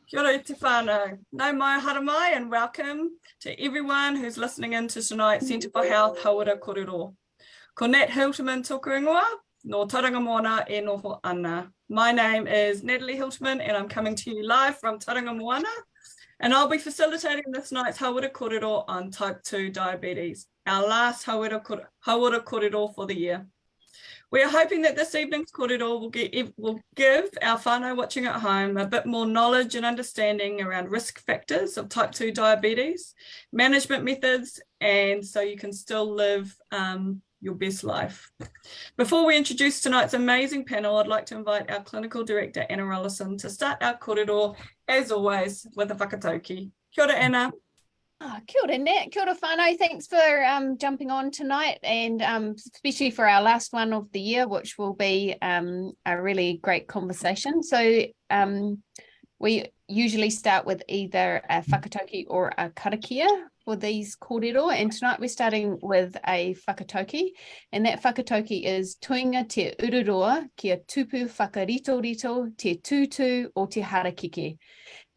Kia ora te whānau. Nau mai haramai and welcome to everyone who's listening in to tonight's Centre for Health Hauora Korero. Ko Nat Hilterman tōku ingoa, no Tauranga Moana e noho ana. My name is Natalie Hilterman and I'm coming to you live from Tauranga Moana, and I'll be facilitating this night's Hauora Korero on type 2 diabetes, our last Hauora Korero for the year. We are hoping that this evening's korero will give our whānau watching at home a bit more knowledge and understanding around risk factors of type 2 diabetes, management methods, and so you can still live your best life. Before we introduce tonight's amazing panel, I'd like to invite our clinical director, Anna Rollison, to start our korero, as always, with a whakatauki. Kia ora, Anna. Kia ora, Nat. Kia ora whānau. Thanks for jumping on tonight, and especially for our last one of the year, which will be a really great conversation. So we usually start with either a whakatauki or a karakia for these kōrero, and tonight we're starting with a whakatauki, and that whakatauki is tuinga te ururoa kia tupu whakarito te tūtū o te harakeke.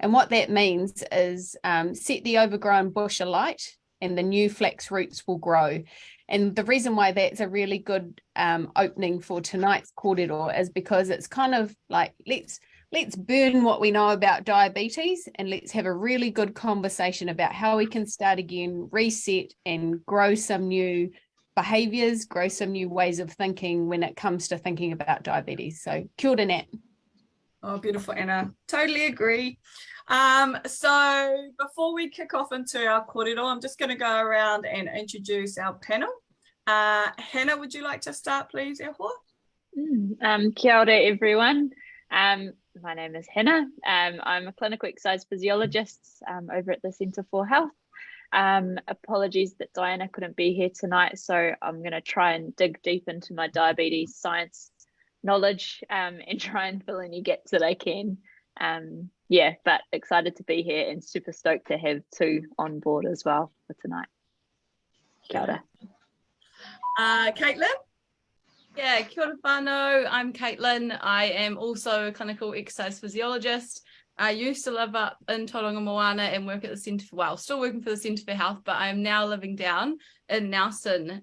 And what that means is set the overgrown bush alight and the new flax roots will grow. And the reason why that's a really good opening for tonight's kōrero is because it's kind of like, let's burn what we know about diabetes and let's have a really good conversation about how we can start again, reset and grow some new behaviours, grow some new ways of thinking when it comes to thinking about diabetes. So kia ora, Nat. Oh, beautiful, Anna. Totally agree. So before we kick off into our kōrero, I'm just going to go around and introduce our panel. Hannah, would you like to start, please, e hoa? Kia ora, everyone. My name is Hannah. I'm a clinical exercise physiologist over at the Centre for Health. Apologies that Diana couldn't be here tonight, so I'm going to try and dig deep into my diabetes science knowledge and try and fill any gaps that I can. Yeah, but excited to be here and super stoked to have two on board as well for tonight. Kia ora. Caitlin? Yeah, kia ora whānau. I'm Caitlin. I am also a clinical exercise physiologist. I used to live up in Tauranga Moana and work at the Centre for, well, still working for the Centre for Health, but I am now living down in Nelson,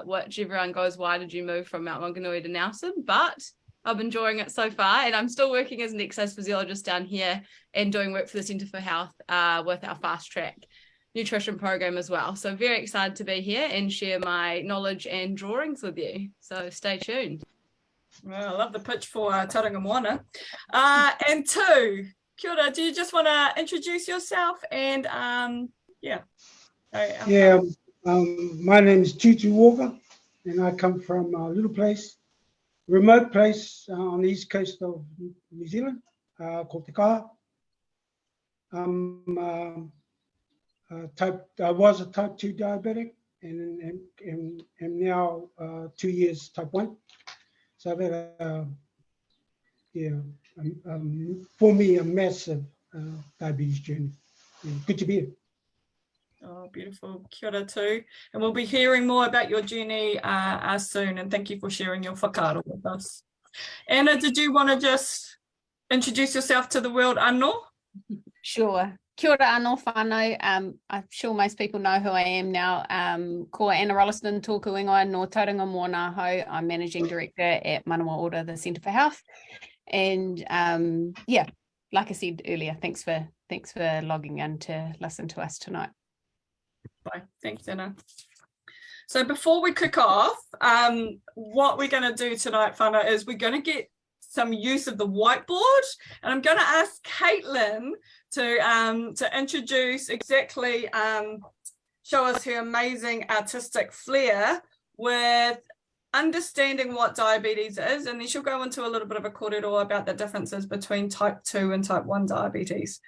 which everyone goes, why did you move from Mount Maunganui to Nelson? But I'm enjoying it so far, and I'm still working as an exercise physiologist down here and doing work for the Centre for Health with our fast track nutrition program as well. So very excited to be here and share my knowledge and drawings with you. So stay tuned. Well, I love the pitch for Tauranga Moana. And two, kia ora, do you just want to introduce yourself and yeah. My name is Tutu Walker and I come from a little place, remote place on the east coast of New Zealand, called Te Kaha. I was a type 2 diabetic and am now 2 years type 1. So I've had for me a massive diabetes journey. Yeah, good to be here. Oh, beautiful. Kia ora too. And we'll be hearing more about your journey soon. And thank you for sharing your whakaaro with us. Anna, did you want to just introduce yourself to the world anō? Sure. Kia ora anō whānau. I'm sure most people know who I am now. Ko Anna Rollison tōku ingoa no Tauranga Moana hau. I'm Managing Director at Manawa Ora, the Centre for Health. And yeah, like I said earlier, thanks for logging in to listen to us tonight. Bye. Thanks, Anna. So before we kick off, what we're going to do tonight, whānau, is we're going to get some use of the whiteboard, and I'm going to ask Caitlin to introduce exactly, show us her amazing artistic flair with understanding what diabetes is, and then she'll go into a little bit of a kōrero about the differences between type 2 and type 1 diabetes.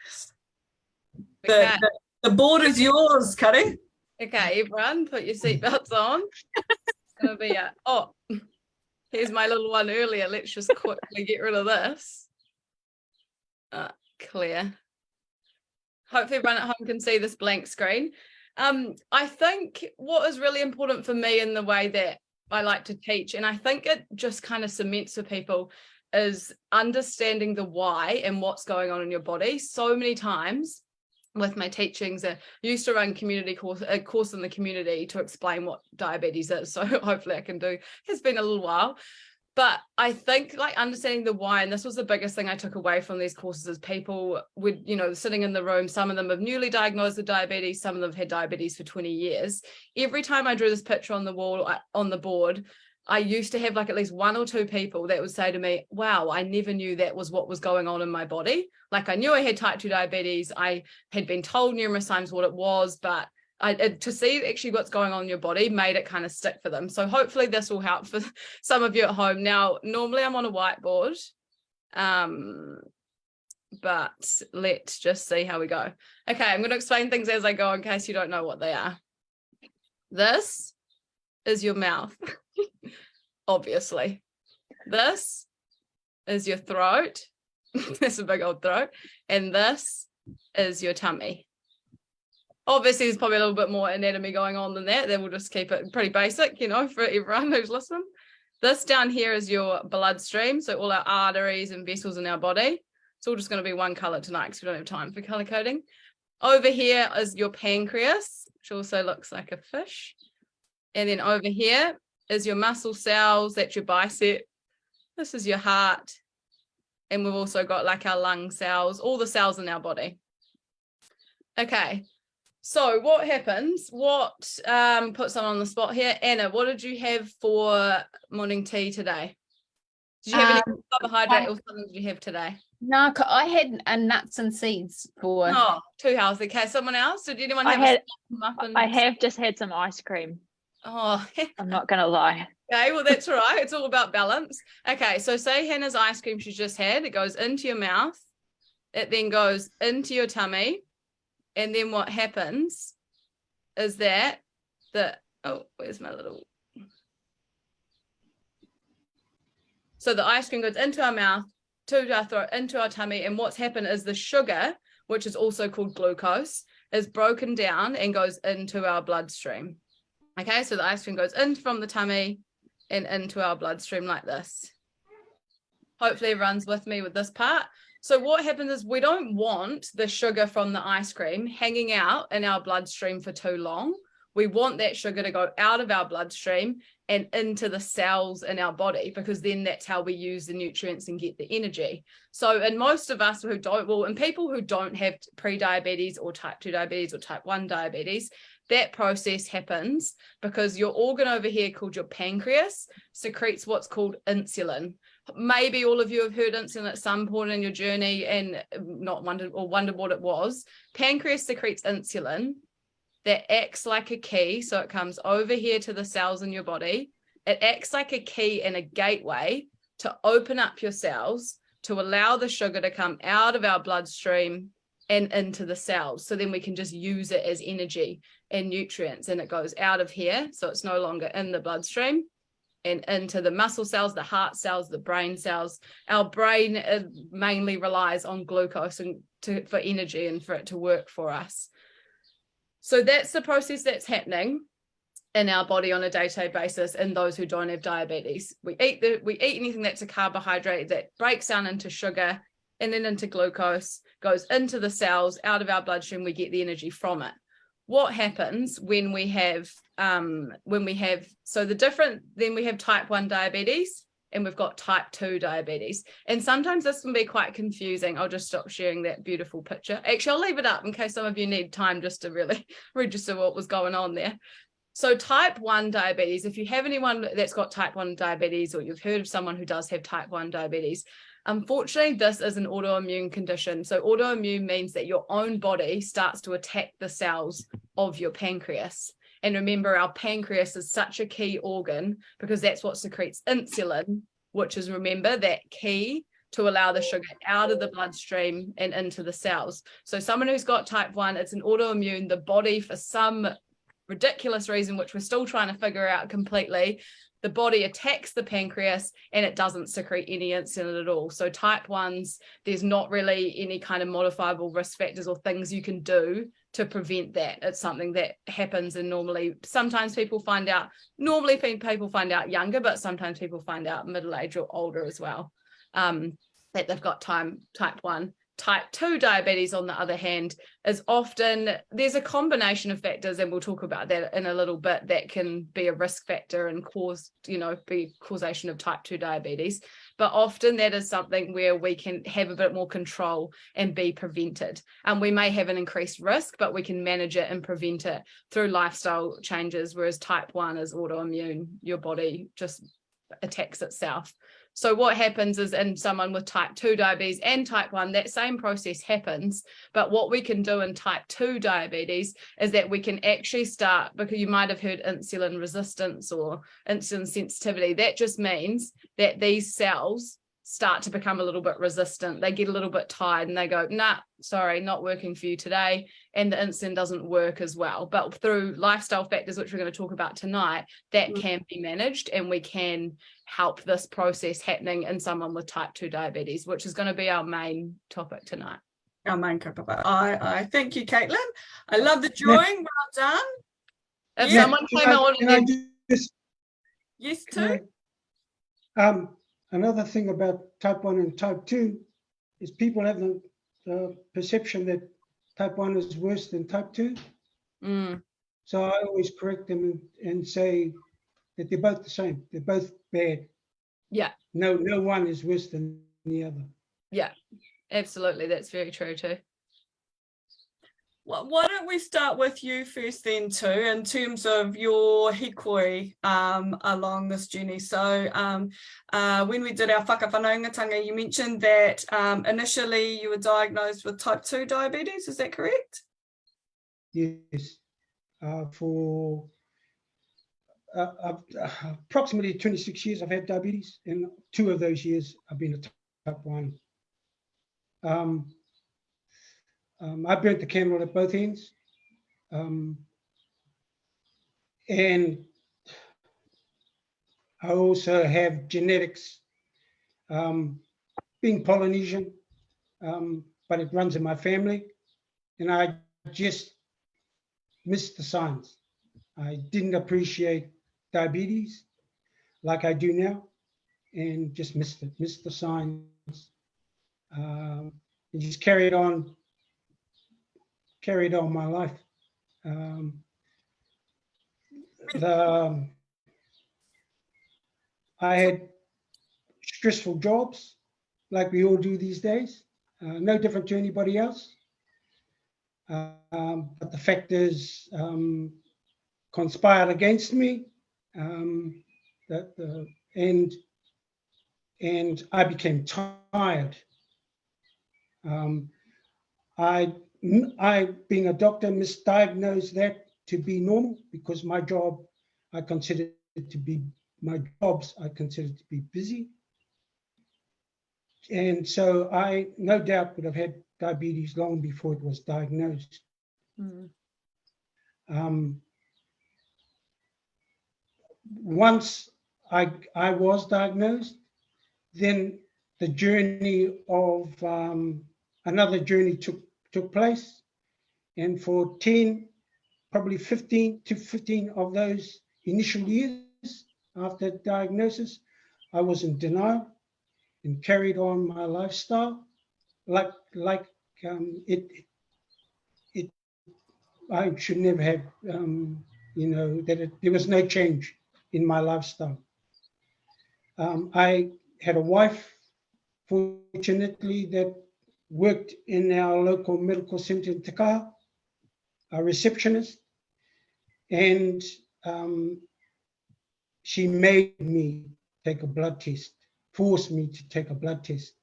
Okay. The board is yours, Kari. Okay, everyone, put your seatbelts on. It's going to be oh, here's my little one earlier. Let's just quickly get rid of this. Clear. Hopefully everyone at home can see this blank screen. I think what is really important for me in the way that I like to teach, and I think it just kind of cements for people, is understanding the why and what's going on in your body. So many times with my teachings, I used to run a course in the community to explain what diabetes is. So hopefully I can do. It's been a little while. But I think like understanding the why, and this was the biggest thing I took away from these courses, is people would, sitting in the room, some of them have newly diagnosed with diabetes, some of them have had diabetes for 20 years. Every time I drew this picture on the wall, on the board, I used to have like at least one or two people that would say to me, wow, I never knew that was what was going on in my body. Like I knew I had type 2 diabetes. I had been told numerous times what it was, but to see actually what's going on in your body made it kind of stick for them. So hopefully this will help for some of you at home. Now, normally I'm on a whiteboard, but let's just see how we go. Okay, I'm going to explain things as I go in case you don't know what they are. This is your mouth, obviously. This is your throat. That's a big old throat. And this is your tummy. Obviously, there's probably a little bit more anatomy going on than that. Then we'll just keep it pretty basic, for everyone who's listening. This down here is your bloodstream. So all our arteries and vessels in our body. It's all just going to be one color tonight because we don't have time for color coding. Over here is your pancreas, which also looks like a fish. And then over here is your muscle cells. That's your bicep. This is your heart. And we've also got like our lung cells, all the cells in our body. Okay. So what happens? What put someone on the spot here? Anna, what did you have for morning tea today? Did you have any carbohydrate or something did you have today? No, I had nuts and seeds for. Oh, too healthy. Okay, someone else? Did anyone have muffins? I have just had some ice cream. Oh, I'm not going to lie. Okay, well, that's all right. It's all about balance. Okay, so say Hannah's ice cream she's just had. It goes into your mouth. It then goes into your tummy. And then what happens is that where's my little... So the ice cream goes into our mouth, to our throat, into our tummy. And what's happened is the sugar, which is also called glucose, is broken down and goes into our bloodstream. Okay, so the ice cream goes in from the tummy and into our bloodstream like this. Hopefully everyone's with me with this part. So what happens is we don't want the sugar from the ice cream hanging out in our bloodstream for too long. We want that sugar to go out of our bloodstream and into the cells in our body, because then that's how we use the nutrients and get the energy. So in most of us who don't, and people who don't have pre-diabetes or type 2 diabetes or type 1 diabetes, that process happens because your organ over here called your pancreas secretes what's called insulin. Maybe all of you have heard insulin at some point in your journey and not wondered what it was. Pancreas secretes insulin that acts like a key. So it comes over here to the cells in your body. It acts like a key and a gateway to open up your cells to allow the sugar to come out of our bloodstream and into the cells. So then we can just use it as energy and nutrients, and it goes out of here. So it's no longer in the bloodstream and into the muscle cells, the heart cells, the brain cells. Our brain mainly relies on glucose for energy and for it to work for us. So that's the process that's happening in our body on a day-to-day basis in those who don't have diabetes. We eat anything that's a carbohydrate that breaks down into sugar and then into glucose, goes into the cells, out of our bloodstream, we get the energy from it. What happens when we have then we have type 1 diabetes and we've got type 2 diabetes. And sometimes this can be quite confusing. I'll just stop sharing that beautiful picture. Actually, I'll leave it up in case some of you need time just to really register what was going on there. So type 1 diabetes, if you have anyone that's got type 1 diabetes or you've heard of someone who does have type 1 diabetes, unfortunately, this is an autoimmune condition. So autoimmune means that your own body starts to attack the cells of your pancreas. And remember, our pancreas is such a key organ because that's what secretes insulin, which is, remember, that key to allow the sugar out of the bloodstream and into the cells. So someone who's got type 1, it's an autoimmune, the body, for some ridiculous reason, which we're still trying to figure out completely, the body attacks the pancreas and it doesn't secrete any insulin at all. So type 1s, there's not really any kind of modifiable risk factors or things you can do to prevent that. It's something that happens, and normally people find out younger, but sometimes people find out middle age or older as well, that they've got type 1. Type 2 diabetes, on the other hand, is often, there's a combination of factors, and we'll talk about that in a little bit, that can be a risk factor and be causation of type 2 diabetes. But often that is something where we can have a bit more control and be prevented. And we may have an increased risk, but we can manage it and prevent it through lifestyle changes, whereas type 1 is autoimmune. Your body just attacks itself. So what happens is, in someone with type 2 diabetes and type 1, that same process happens. But what we can do in type 2 diabetes is that we can actually start, because you might have heard insulin resistance or insulin sensitivity. That just means that these cells start to become a little bit resistant. They get a little bit tired and they go, nah, sorry, not working for you today. And the insulin doesn't work as well. But through lifestyle factors, which we're going to talk about tonight, that can be managed, and we can help this process happening in someone with type 2 diabetes, which is going to be our main topic tonight. Our main kaupapa. I thank you, Caitlin. I love the drawing. Well done. If Yeah. someone came on Can I and just, Yes, too. another thing about type 1 and type 2 is people have the perception that type 1 is worse than type 2. So I always correct them and say that they're both the same. They're both bad. Yeah. No one is worse than the other. Yeah, absolutely. That's very true too. Well, why don't we start with you first then too, in terms of your hikoi along this journey. So when we did our whakawhanaungatanga, you mentioned that initially you were diagnosed with type 2 diabetes, is that correct? Yes. For approximately 26 years I've had diabetes, and 2 of those years I've been a type 1. I burnt the candle at both ends, and I also have genetics, being Polynesian, but it runs in my family, and I just missed the signs. I didn't appreciate diabetes like I do now, and just missed the signs, and just carried on my life. I had stressful jobs like we all do these days, no different to anybody else. But the factors conspired against me, and I became tired. I, being a doctor, misdiagnosed that to be normal, because my job I considered to be busy. And so I no doubt would have had diabetes long before it was diagnosed. Once I was diagnosed, then the journey of another journey took place, and for 10, probably 15 of those initial years after diagnosis, I was in denial and carried on my lifestyle like I should never have, there was no change in my lifestyle. I had a wife, fortunately, that worked in our local medical center in Te Kaha, a receptionist, and she made me take a blood test, forced me to take a blood test.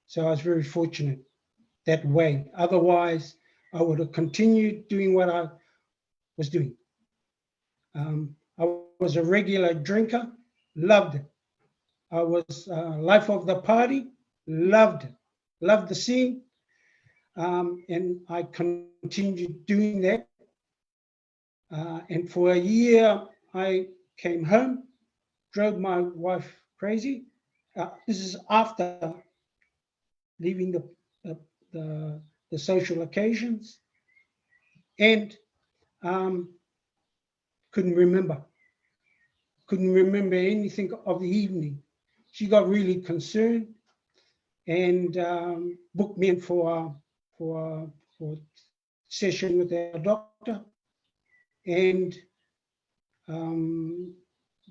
So I was very fortunate that way. Otherwise, I would have continued doing what I was doing. I was a regular drinker, loved it. I was life of the party, loved the scene, and I continued doing that. And for a year, I came home, drove my wife crazy, this is after leaving the social occasions, and couldn't remember anything of the evening. She got really concerned and booked me in for a session with our doctor, and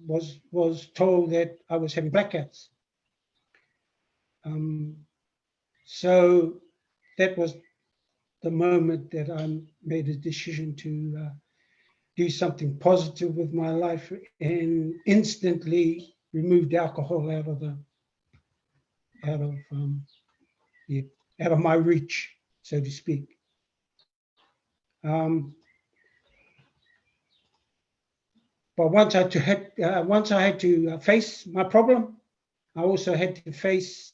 was told that I was having blackouts. So that was the moment that I made a decision to do something positive with my life, and instantly removed alcohol out of my reach, so to speak. But once I had to face my problem, I also had to face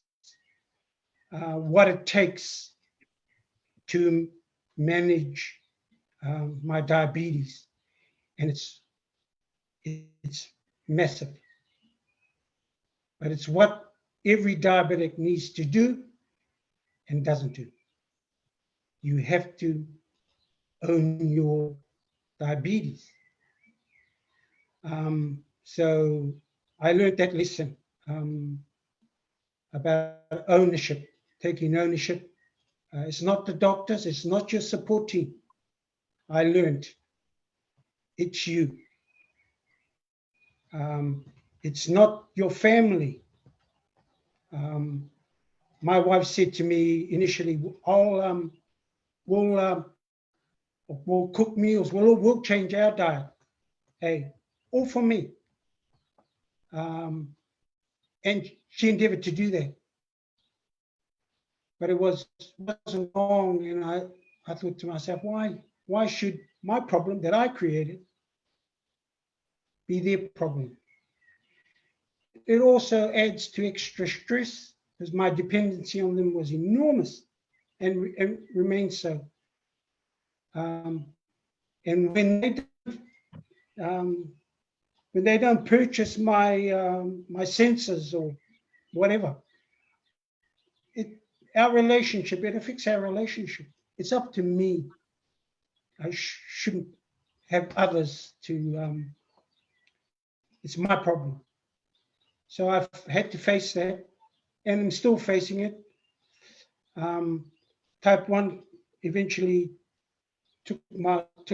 what it takes to manage my diabetes, and it's massive. But it's what every diabetic needs to do and doesn't do. You have to own your diabetes. So I learned that lesson about ownership, taking ownership. It's not the doctors, it's not your support team. I learned it's you. It's not your family. My wife said to me initially, we'll cook meals, we'll change our diet. Hey, all for me. And she endeavored to do that. But it wasn't wrong, and I thought to myself, why should my problem that I created be their problem? It also adds to extra stress, because my dependency on them was enormous and remains so. And when they don't purchase my my sensors or whatever, our relationship, it affects our relationship. It's up to me. I shouldn't have others to, it's my problem. So I've had to face that, and I'm still facing it. Type 1 eventually took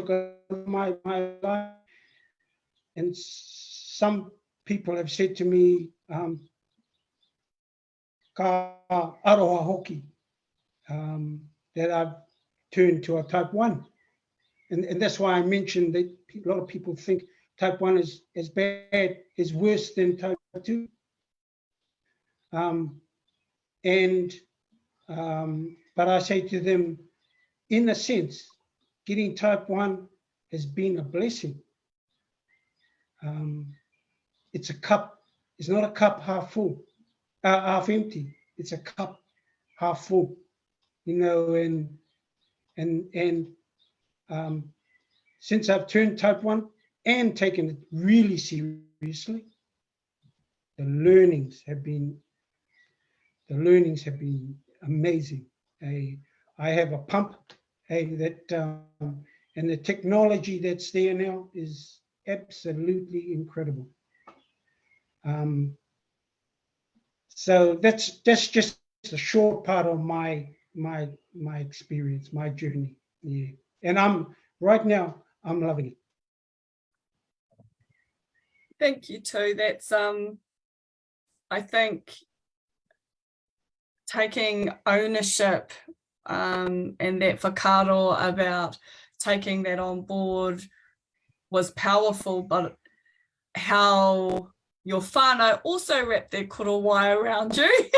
over my life, and some people have said to me, ka aroha hoki, that I've turned to a type 1. And that's why I mentioned that a lot of people think type 1 is as bad, is worse than type 2. But I say to them, in a sense, getting type 1 has been a blessing. It's a cup. It's not a cup half full, half empty. It's a cup half full, you know. And since I've turned type 1 and taken it really seriously, the learnings have been amazing. I have a pump, that and the technology that's there now is absolutely incredible. So that's just a short part of my experience, my journey. Yeah, and right now I'm loving it. Thank you too. That's I think taking ownership and that whakaaro about taking that on board was powerful, but how your whānau also wrapped their korowai around you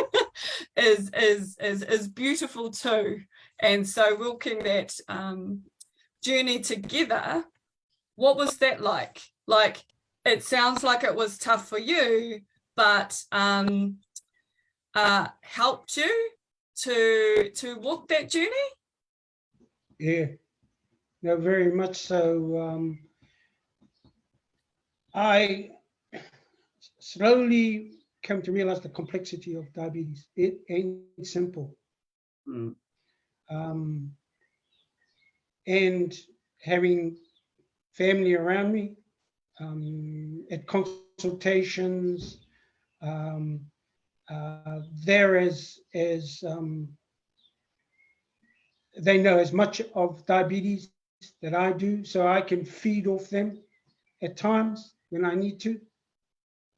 is beautiful too. And so walking that journey together, what was that like? Like, it sounds like it was tough for you, but helped you to walk that journey? Yeah, no, very much so. I slowly come to realize the complexity of diabetes. It ain't simple. Mm. And having family around me, at consultations, there as they know as much of diabetes that I do, so I can feed off them at times when I need to,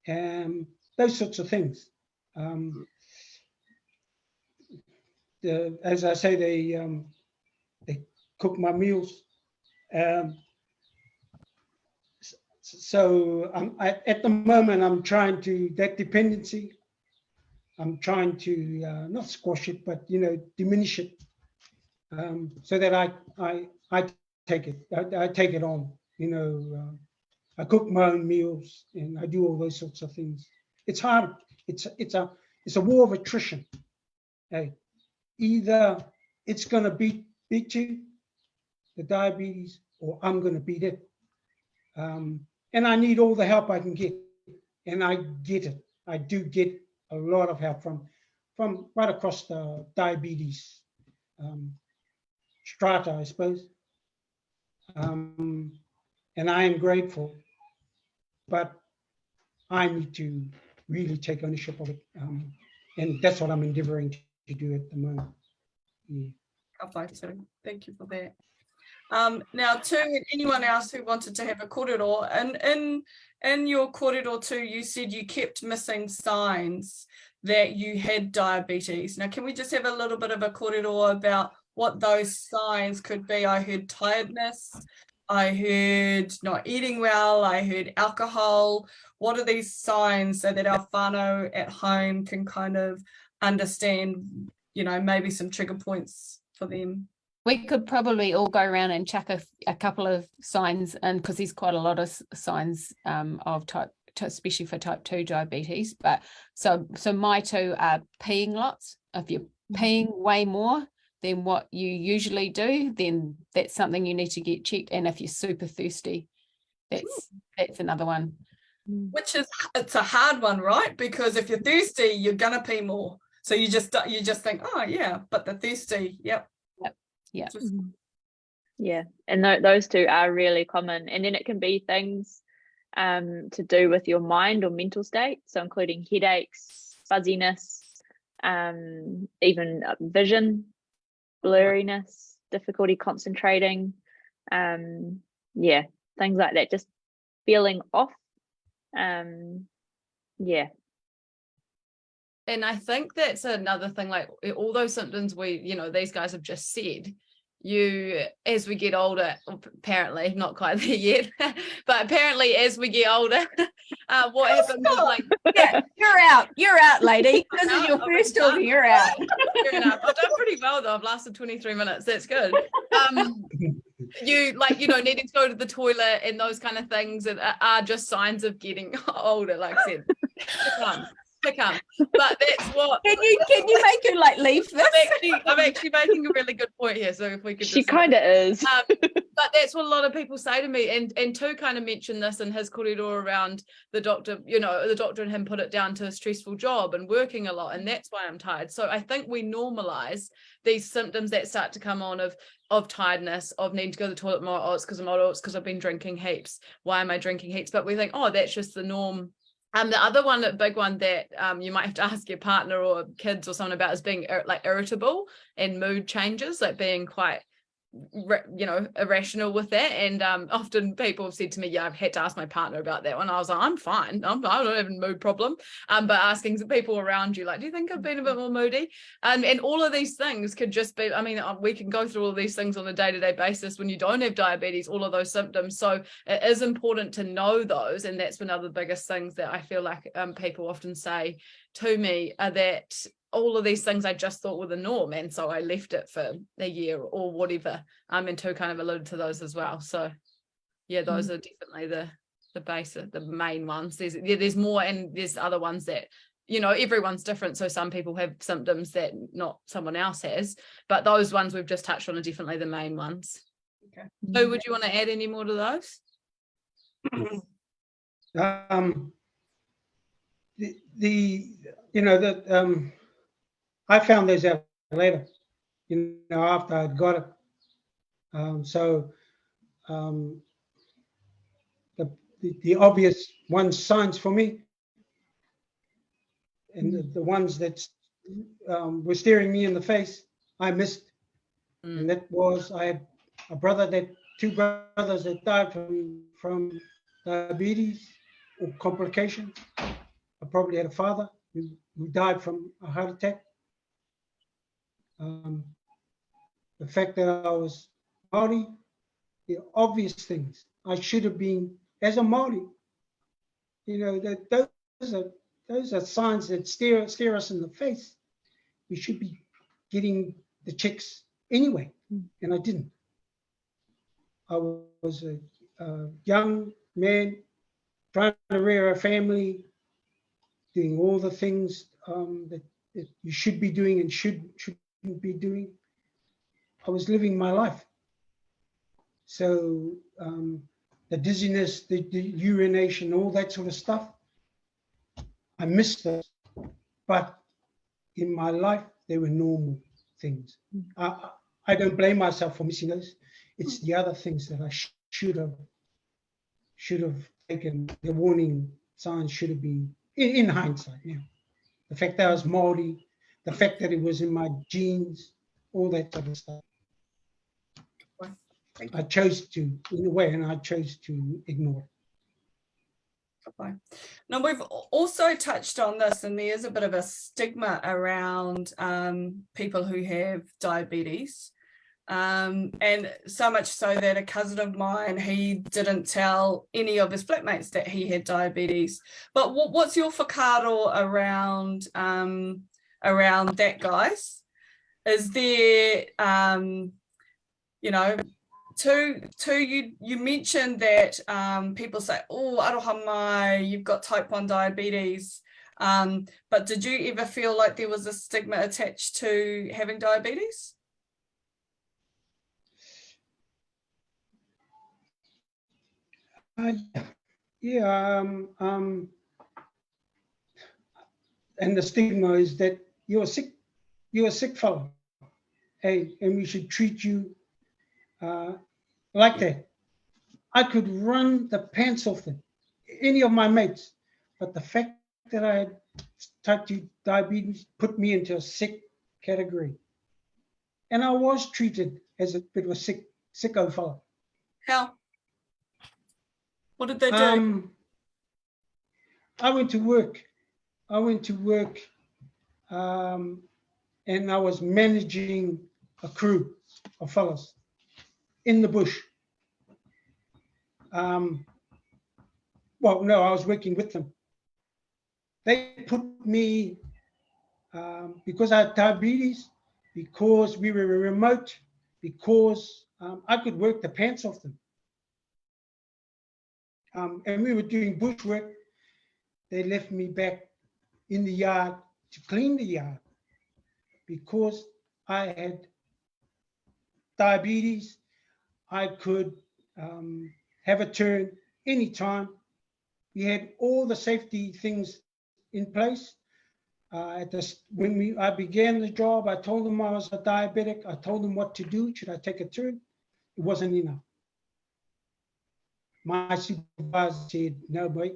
and those sorts of things. As I say, they cook my meals. So at the moment, I'm trying to, that dependency, I'm trying to not squash it, but, diminish it, so that I take it. I take it on, I cook my own meals and I do all those sorts of things. It's hard. It's a war of attrition. Hey, either it's going to beat you, the diabetes, or I'm going to beat it. And I need all the help I can get, and I get it. I do get a lot of help from right across the diabetes strata, I suppose. And I am grateful, but I need to really take ownership of it, and that's what I'm endeavoring to do at the moment. Yeah. Thank you for that. Now, to anyone else who wanted to have a kōrero, and in your kōrero too, you said you kept missing signs that you had diabetes. Now, can we just have a little bit of a kōrero about what those signs could be? I heard tiredness, I heard not eating well, I heard alcohol. What are these signs so that our whānau at home can kind of understand, maybe some trigger points for them? We could probably all go around and chuck a couple of signs, and because there's quite a lot of signs of especially for type 2 diabetes. But so my two are peeing lots. If you're peeing way more than what you usually do, then that's something you need to get checked. And if you're super thirsty, that's another one. Which is, it's a hard one, right? Because if you're thirsty, you're gonna pee more. So you just think, oh yeah, but the thirsty, yep. Yeah. Yeah, and those two are really common. And then it can be things to do with your mind or mental state, so including headaches, fuzziness, even vision, blurriness, difficulty concentrating, yeah, things like that, just feeling off. Yeah. And I think that's another thing, like all those symptoms these guys have just said, as we get older, apparently not quite there yet, but apparently as we get older, what happens is like, yeah, you're out, lady. This is your first talk, you're out. Fair enough. I've done pretty well though. I've lasted 23 minutes. That's good. Needing to go to the toilet and those kind of things are just signs of getting older, like I said. Pick up. But that's what can you make her like leave this? I'm actually making a really good point here. So if we could, she kind of is. But that's what a lot of people say to me, and Tu kind of mentioned this in his kōrero around the doctor. The doctor and him put it down to a stressful job and working a lot, and that's why I'm tired. So I think we normalize these symptoms that start to come on of tiredness, of needing to go to the toilet more. Oh, it's because I'm old. Oh, it's because I've been drinking heaps. Why am I drinking heaps? But we think, oh, that's just the norm. The other one, a big one that you might have to ask your partner or kids or someone about is being irritable and mood changes, like being quite, irrational with that. And often people have said to me, yeah, I've had to ask my partner about that one. I was like, I'm fine. I don't have a mood problem. But asking the people around you, like, do you think I've been a bit more moody? And all of these things could just be, we can go through all these things on a day-to-day basis when you don't have diabetes, all of those symptoms. So it is important to know those. And that's one of the biggest things that I feel like people often say to me are that all of these things I just thought were the norm, and so I left it for a year or whatever. And Tu kind of alluded to those as well. So yeah, those are definitely the basic, the main ones. There's more, and there's other ones that everyone's different. So some people have symptoms that not someone else has, but those ones we've just touched on are definitely the main ones. Okay. So would you want to add any more to those? I found those out later, after I'd got it. The obvious signs for me, and the ones that were staring me in the face, I missed. And that was, I had two brothers that died from diabetes or complications. I probably had a father who died from a heart attack. The fact that I was Maori, the obvious things I should have been as a Maori. That those are signs that stare us in the face. We should be getting the checks anyway, and I didn't. I was a young man trying to rear a family, doing all the things that you should be doing and shouldn't be doing. I was living my life. So the dizziness, the urination, all that sort of stuff, I missed those. But in my life, they were normal things. I don't blame myself for missing those. It's the other things that I should have taken. The warning signs should have been, in hindsight, the fact that I was Maori, the fact that it was in my genes, all that sort of stuff. I chose to, in a way, and I chose to ignore it. Okay. Now, we've also touched on this, and there's a bit of a stigma around people who have diabetes. And so much so that a cousin of mine, he didn't tell any of his flatmates that he had diabetes. But what's your whakaaro around that, guys? Is there, you mentioned that people say, oh, aroha mai, you've got type 1 diabetes. But did you ever feel like there was a stigma attached to having diabetes? And the stigma is that you're a sick fellow, hey, and we should treat you like that. I could run the pants off them, any of my mates, but the fact that I had type 2 diabetes put me into a sick category, and I was treated as if it was sicko fellow. How? What did they do? I went to work, and I was managing a crew of fellas in the bush. Well, no, I was working with them. They put me, because I had diabetes, because we were remote, because I could work the pants off them. And we were doing bush work. They left me back in the yard to clean the yard because I had diabetes. I could have a turn anytime. We had all the safety things in place. When I began the job, I told them I was a diabetic. I told them what to do. Should I take a turn? It wasn't enough. My supervisor said, no, boy,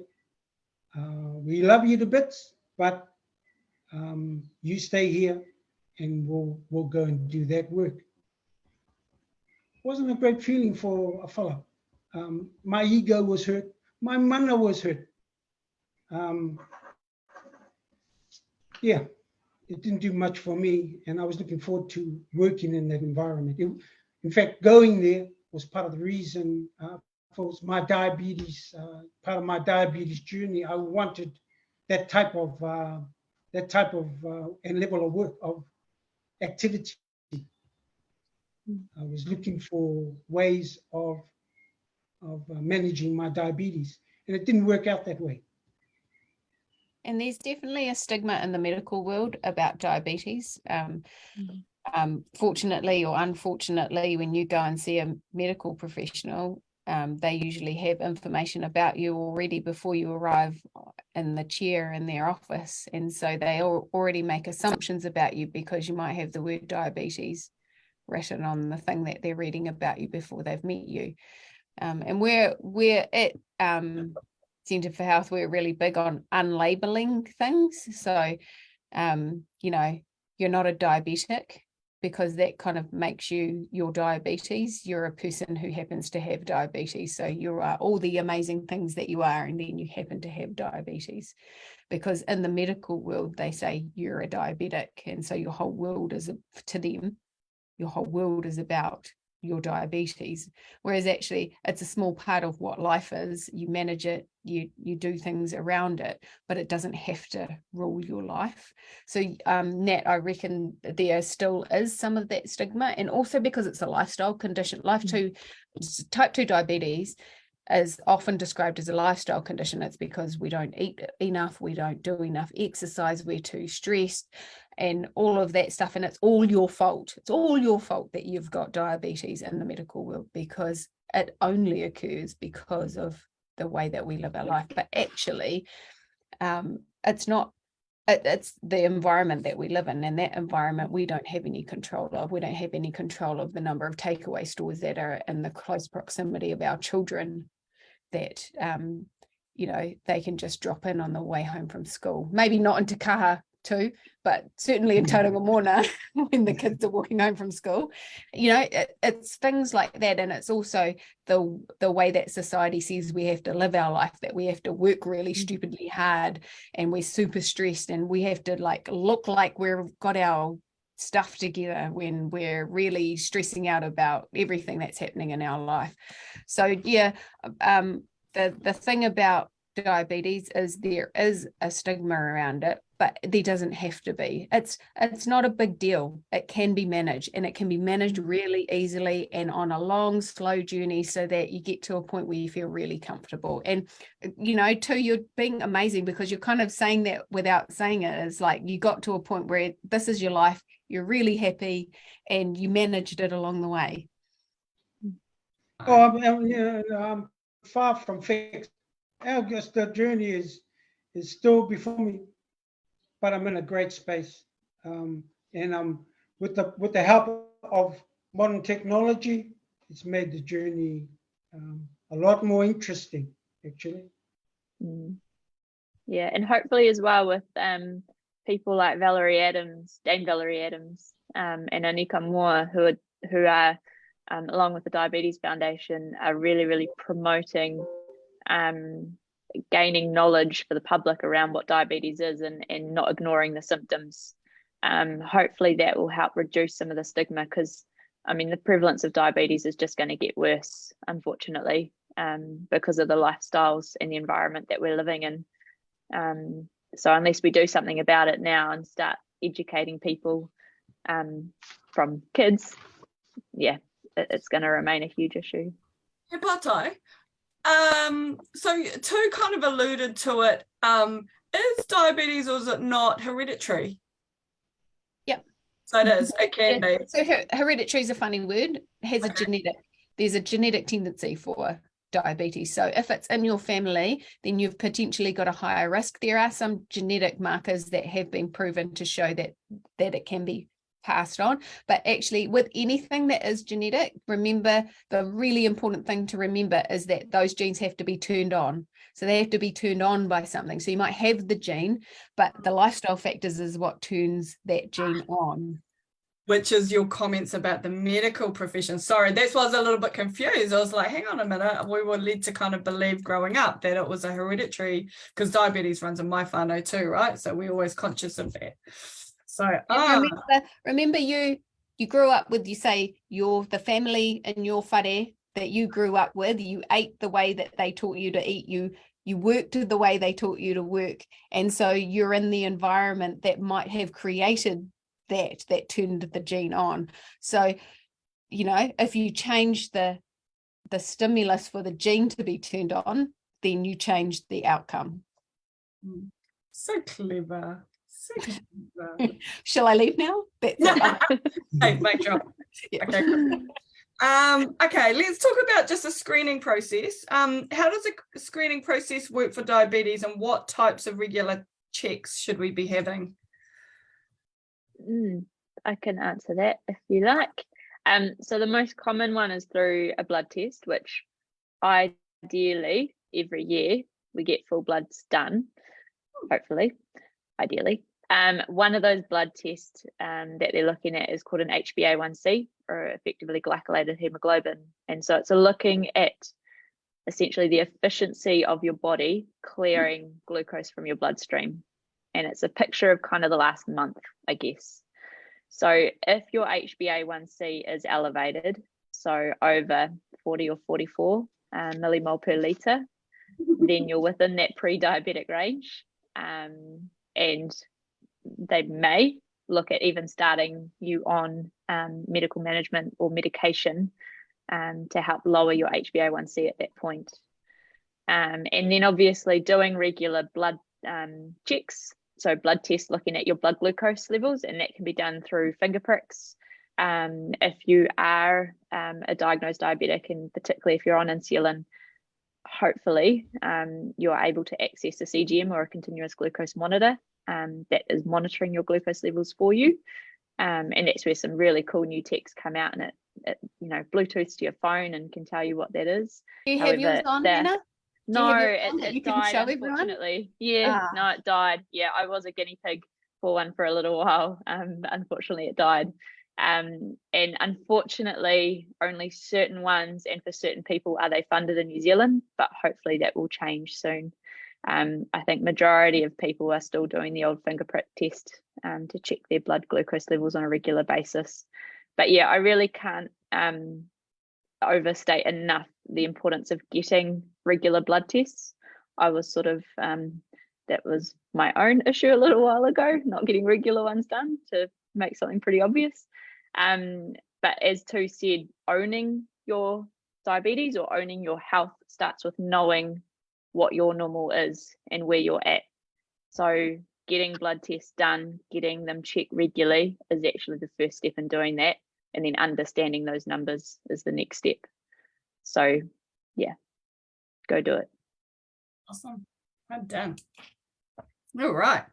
we love you to bits, but you stay here and we'll go and do that work. Wasn't a great feeling for a fellow. My ego was hurt. My mana was hurt. Yeah, it didn't do much for me, and I was looking forward to working in that environment. In fact, going there was part of the reason for my diabetes, part of my diabetes journey. I wanted that type of and level of work, of activity. I was looking for ways of managing my diabetes, and it didn't work out that way. And there's definitely a stigma in the medical world about diabetes. Fortunately or unfortunately, when you go and see a medical professional, they usually have information about you already before you arrive the chair in their office, and so they already make assumptions about you because you might have the word diabetes written on the thing that they're reading about you before they've met you. And we're at Centre for Health, we're really big on unlabeling things. So you know, you're not a diabetic, because that kind of makes you your diabetes. You're a person who happens to have diabetes. So you are all the amazing things that you are, and then you happen to have diabetes. Because in the medical world, they say you're a diabetic. And so your whole world is, to them, your whole world is about your diabetes, whereas actually it's a small part of what life is. You manage it, you do things around it, but it doesn't have to rule your life. So Nat, I reckon there still is some of that stigma, and also because it's a lifestyle condition. Type 2 diabetes is often described as a lifestyle condition. It's because we don't eat enough, we don't do enough exercise, we're too stressed, and all of that stuff. And it's all your fault. It's all your fault that you've got diabetes in the medical world, because it only occurs because of the way that we live our life. But actually, it's not. It's the environment that we live in, and that environment we don't have any control of. We don't have any control of the number of takeaway stores that are in the close proximity of our children, that you know, they can just drop in on the way home from school. Maybe not in Te Kaha too, but certainly in Tauranga Moana when the kids are walking home from school. You know, it's things like that. And it's also the way that society says we have to live our life, that we have to work really stupidly hard, and we're super stressed, and we have to like look like we've got our stuff together when we're really stressing out about everything that's happening in our life. So yeah, the thing about diabetes is there is a stigma around it, but there doesn't have to be. It's not a big deal. It can be managed, and it can be managed really easily and on a long, slow journey, so that you get to a point where you feel really comfortable. And, you know, too, you're being amazing, because you're kind of saying that without saying it. It's like you got to a point where this is your life, you're really happy, and you managed it along the way. Oh, I'm far from fixed. I guess the journey is still before me, but I'm in a great space, and I'm with the help of modern technology. It's made the journey a lot more interesting, actually. Yeah, and hopefully as well with people like Dame Valerie Adams, and Anika Moore, who are along with the Diabetes Foundation, are really promoting gaining knowledge for the public around what diabetes is, and not ignoring the symptoms. Hopefully that will help reduce some of the stigma, because I mean the prevalence of diabetes is just going to get worse, unfortunately, because of the lifestyles and the environment that we're living in. So unless we do something about it now and start educating people from kids, yeah, it's going to remain a huge issue. He Patai, so two kind of alluded to it. Is diabetes, or is it not hereditary? Yep. So it is. It can be. So hereditary is a funny word. It has a genetic. There's a genetic tendency for diabetes. So if it's in your family, then you've potentially got a higher risk. There are some genetic markers that have been proven to show that it can be passed on. But actually, with anything that is genetic, remember, the really important thing to remember is that those genes have to be turned on. So they have to be turned on by something. So you might have the gene, but the lifestyle factors is what turns that gene on. Which is your comments about the medical profession. Sorry, that's why I was a little bit confused. I was like, hang on a minute. We were led to kind of believe growing up that it was a hereditary, because diabetes runs in my whānau too, right? So we're always conscious of that. So remember you grew up with, you say, the family in your whare that you grew up with, you ate the way that they taught you to eat, you worked the way they taught you to work, and so you're in the environment that might have created that turned the gene on. So, you know, if you change the stimulus for the gene to be turned on, then you change the outcome. So clever. Shall I leave now? Hey, mic drop. Yeah. Okay. Okay, let's talk about just the screening process. How does a screening process work for diabetes, and what types of regular checks should we be having? I can answer that if you like. So the most common one is through a blood test, which ideally every year we get full bloods done, hopefully, ideally. One of those blood tests that they're looking at is called an HbA1c, or effectively glycolated hemoglobin. And so it's looking at essentially the efficiency of your body clearing glucose from your bloodstream. And it's a picture of kind of the last month, I guess. So if your HbA1c is elevated, so over 40 or 44 millimole per litre, then you're within that pre-diabetic range. And they may look at even starting you on medical management or medication to help lower your HbA1c at that point. And then obviously doing regular blood checks, so blood tests looking at your blood glucose levels, and that can be done through finger pricks. If you are a diagnosed diabetic, and particularly if you're on insulin, hopefully you're able to access a CGM or a continuous glucose monitor that is monitoring your glucose levels for you. And that's where some really cool new techs come out, and it Bluetooths to your phone and can tell you what that is. Do you have yours on, Hannah? No, it died, unfortunately. Yeah, no, it died. Yeah, I was a guinea pig for one for a little while. Unfortunately, it died. And unfortunately, only certain ones and for certain people are they funded in New Zealand, but hopefully that will change soon. I think majority of people are still doing the old finger prick test to check their blood glucose levels on a regular basis. But yeah, I really can't overstate enough the importance of getting regular blood tests. I was sort of that was my own issue a little while ago, not getting regular ones done, to make something pretty obvious. But as Tu said, owning your diabetes or owning your health starts with knowing what your normal is and where you're at. So getting blood tests done, getting them checked regularly is actually the first step in doing that. And then understanding those numbers is the next step. So yeah, go do it. Awesome. Well done. All right.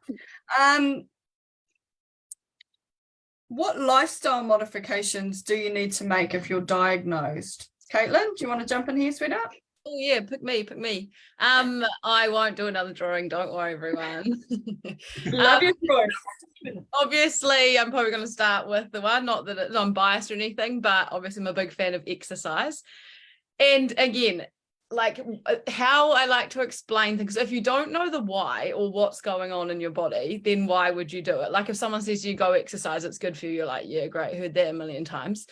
What lifestyle modifications do you need to make if you're diagnosed? Caitlin, do you want to jump in here, sweetheart? Oh yeah, pick me. I won't do another drawing, don't worry everyone. Love your choice. Obviously I'm probably going to start with the one, not that I'm biased or anything, but obviously I'm a big fan of exercise. And again, like how I like to explain things, if you don't know the why or what's going on in your body, then why would you do it? Like if someone says you go exercise, it's good for you, you're like, yeah, great, heard that a million times.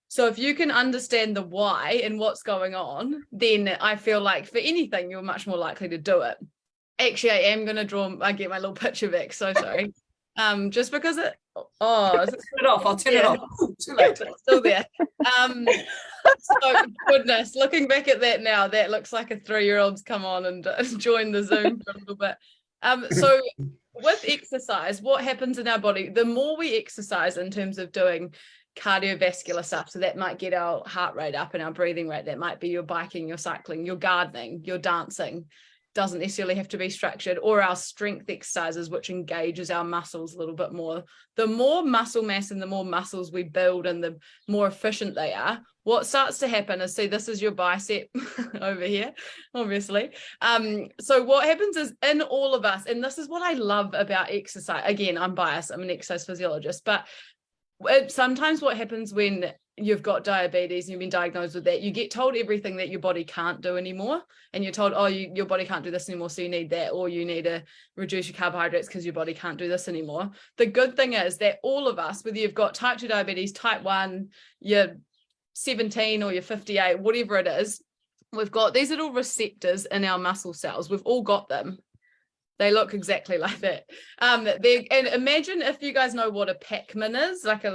So if you can understand the why and what's going on, then I feel like for anything, you're much more likely to do it. Actually, I am going to I get my little picture back. So sorry. Just because it, turn it off. I'll turn it off. Too late. It's still there. So goodness, looking back at that now, that looks like a 3-year-old's come on and joined the Zoom for a little bit. So with exercise, what happens in our body, the more we exercise in terms of doing cardiovascular stuff, so that might get our heart rate up and our breathing rate, that might be your biking, your cycling, your gardening, your dancing, doesn't necessarily have to be structured, or our strength exercises, which engages our muscles a little bit more. The more muscle mass and the more muscles we build and the more efficient they are, what starts to happen is, see, this is your bicep over here, obviously. So what happens is in all of us, and this is what I love about exercise, again, I'm biased, I'm an exercise physiologist, but sometimes what happens when you've got diabetes and you've been diagnosed with that, you get told everything that your body can't do anymore, and you're told, oh, your body can't do this anymore, so you need that, or you need to reduce your carbohydrates because your body can't do this anymore. The good thing is that all of us, whether you've got type 2 diabetes, type 1, you're 17 or you're 58, whatever it is, we've got these little receptors in our muscle cells. We've all got them. They look exactly like that. And imagine, if you guys know what a Pac-Man is, like of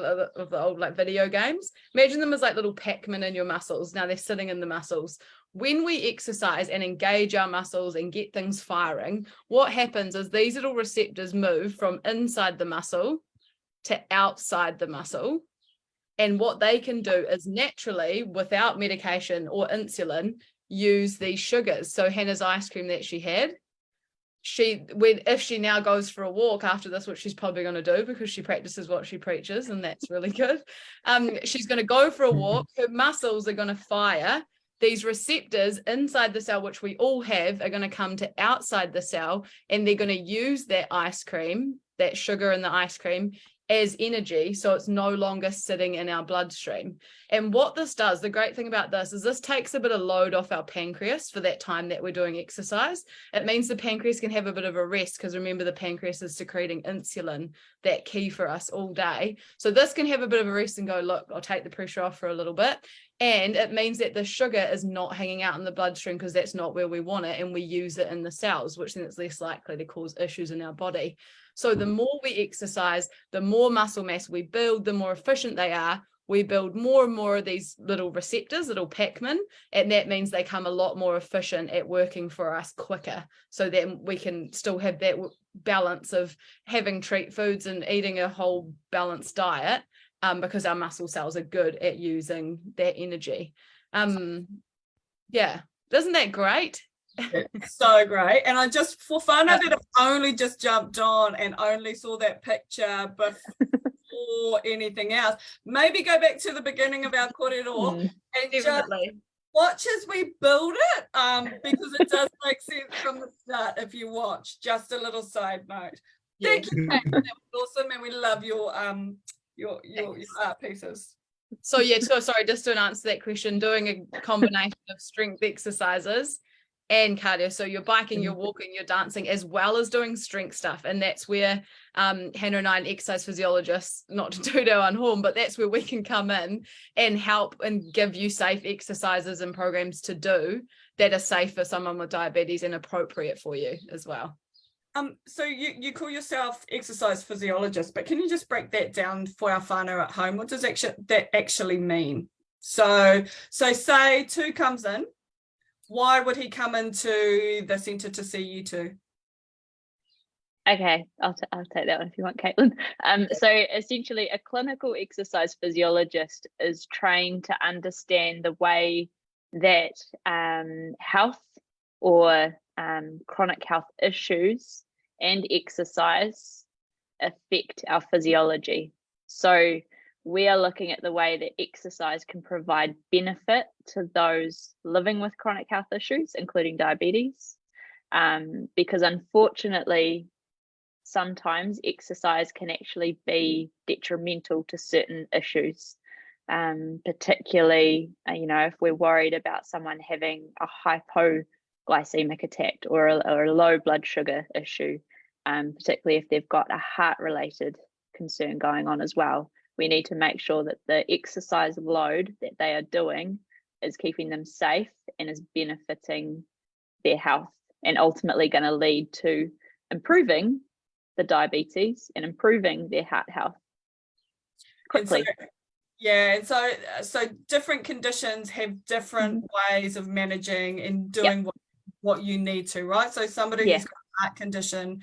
the old like video games, imagine them as like little Pac-Man in your muscles. Now they're sitting in the muscles. When we exercise and engage our muscles and get things firing, what happens is these little receptors move from inside the muscle to outside the muscle. And what they can do is naturally, without medication or insulin, use these sugars. So Hannah's ice cream that she had, if she now goes for a walk after this, which she's probably going to do because she practices what she preaches, and that's really good. She's going to go for a walk. Her muscles are going to fire. These receptors inside the cell, which we all have, are going to come to outside the cell, and they're going to use that ice cream, that sugar in the ice cream, as energy, so it's no longer sitting in our bloodstream. And what this does, the great thing about this is this takes a bit of load off our pancreas for that time that we're doing exercise. It means the pancreas can have a bit of a rest, because remember, the pancreas is secreting insulin, that key for us all day. So this can have a bit of a rest and go, look, I'll take the pressure off for a little bit. And it means that the sugar is not hanging out in the bloodstream, because that's not where we want it, and we use it in the cells, which then it's less likely to cause issues in our body. So the more we exercise, the more muscle mass we build, the more efficient they are. We build more and more of these little receptors, little Pac-Man, and that means they come a lot more efficient at working for us quicker, so that we can still have that balance of having treat foods and eating a whole balanced diet, because our muscle cells are good at using that energy. Yeah, isn't that great? It's so great. And I just, for fun, I did have only just jumped on and only saw that picture before anything else. Maybe go back to the beginning of our korero and Definitely. just watch as we build it, because it does make sense from the start if you watch. Just a little side note. Thank you, Kate. That was awesome, and we love your art pieces. So yeah, so sorry, just to answer that question, doing a combination of strength exercises and cardio. So you're biking, you're walking, you're dancing, as well as doing strength stuff. And that's where Hannah and I, an exercise physiologists, not to toot our own horn, but that's where we can come in and help and give you safe exercises and programs to do that are safe for someone with diabetes and appropriate for you as well. So you call yourself exercise physiologist, but can you just break that down for our whānau at home? What does that actually mean? So say Tu comes in, why would he come into the centre to see you two? Okay, I'll take that one if you want, Caitlin. So essentially, a clinical exercise physiologist is trained to understand the way that health or chronic health issues and exercise affect our physiology. So we are looking at the way that exercise can provide benefit to those living with chronic health issues, including diabetes, because unfortunately, sometimes exercise can actually be detrimental to certain issues, particularly, if we're worried about someone having a hypoglycemic attack or a low blood sugar issue, particularly if they've got a heart-related concern going on as well. We need to make sure that the exercise load that they are doing is keeping them safe and is benefiting their health, and ultimately going to lead to improving the diabetes and improving their heart health quickly. And so different conditions have different ways of managing and doing what you need to, right? So somebody who's got a heart condition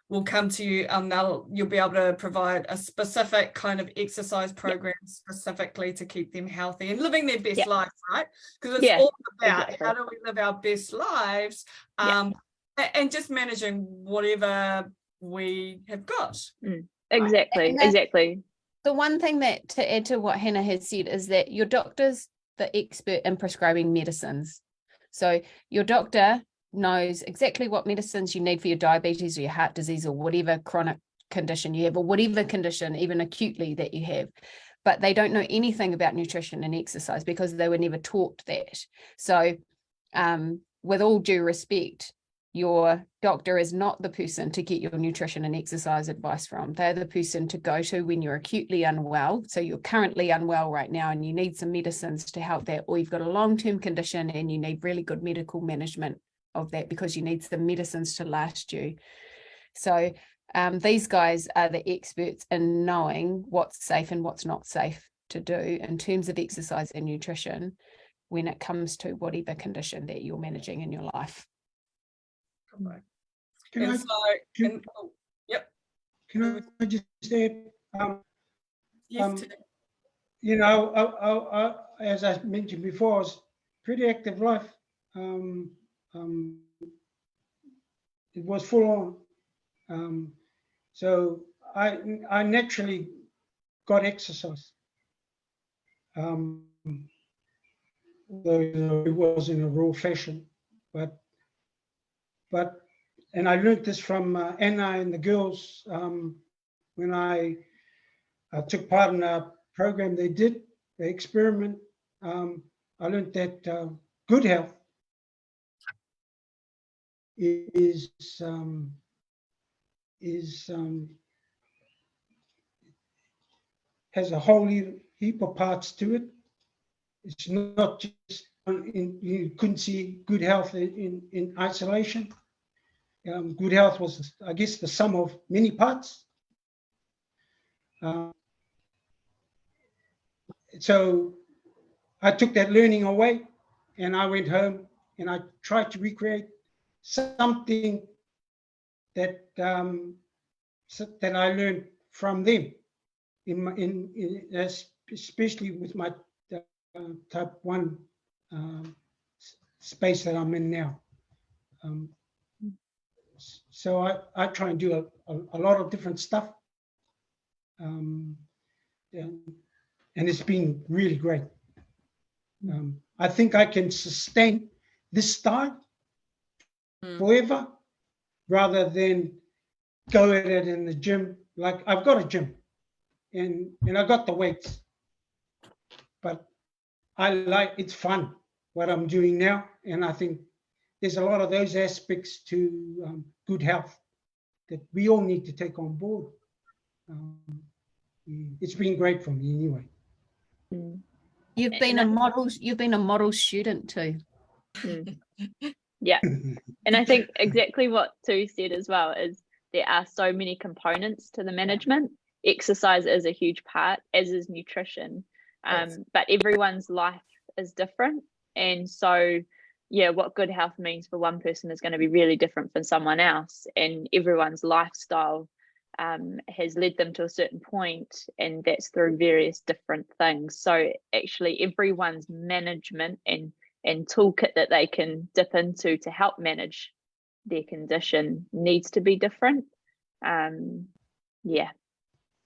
will come to you, and you'll be able to provide a specific kind of exercise program specifically to keep them healthy and living their best life, right? Because it's all about how do we live our best lives, and just managing whatever we have got. Exactly. The one thing that, to add to what Hannah has said, is that your doctor's the expert in prescribing medicines. So your doctor knows exactly what medicines you need for your diabetes or your heart disease or whatever chronic condition you have, or whatever condition, even acutely, that you have. But they don't know anything about nutrition and exercise because they were never taught that. So with all due respect, your doctor is not the person to get your nutrition and exercise advice from. They're the person to go to when you're acutely unwell. So you're currently unwell right now and you need some medicines to help that, or you've got a long-term condition and you need really good medical management of that because you need some medicines to last you. So these guys are the experts in knowing what's safe and what's not safe to do in terms of exercise and nutrition when it comes to whatever condition that you're managing in your life. Can I just add? Yes, you know, as I mentioned before, it's pretty active life. It was full on. So I naturally got exercise. Though it was in a raw fashion, but and I learned this from Anna and the girls when I took part in a program they did, the experiment. I learned that good health is has a whole heap of parts to it. It's not just you couldn't see good health in isolation. Good health was, I guess, the sum of many parts. So I took that learning away, and I went home and I tried to recreate something that that I learned from them especially with my type 1 space that I'm in now. So I try and do a lot of different stuff, and it's been really great. I think I can sustain this style forever, rather than go at it in the gym. Like, I've got a gym, and I got the weights, but it's fun what I'm doing now, and I think there's a lot of those aspects to good health that we all need to take on board. It's been great for me anyway. You've been a model student too. Yeah. And I think exactly what Tu said as well is there are so many components to the management. Exercise is a huge part, as is nutrition. But everyone's life is different. And so, yeah, what good health means for one person is going to be really different from someone else. And everyone's lifestyle has led them to a certain point, and that's through various different things. So actually everyone's management and toolkit that they can dip into to help manage their condition needs to be different. Yeah,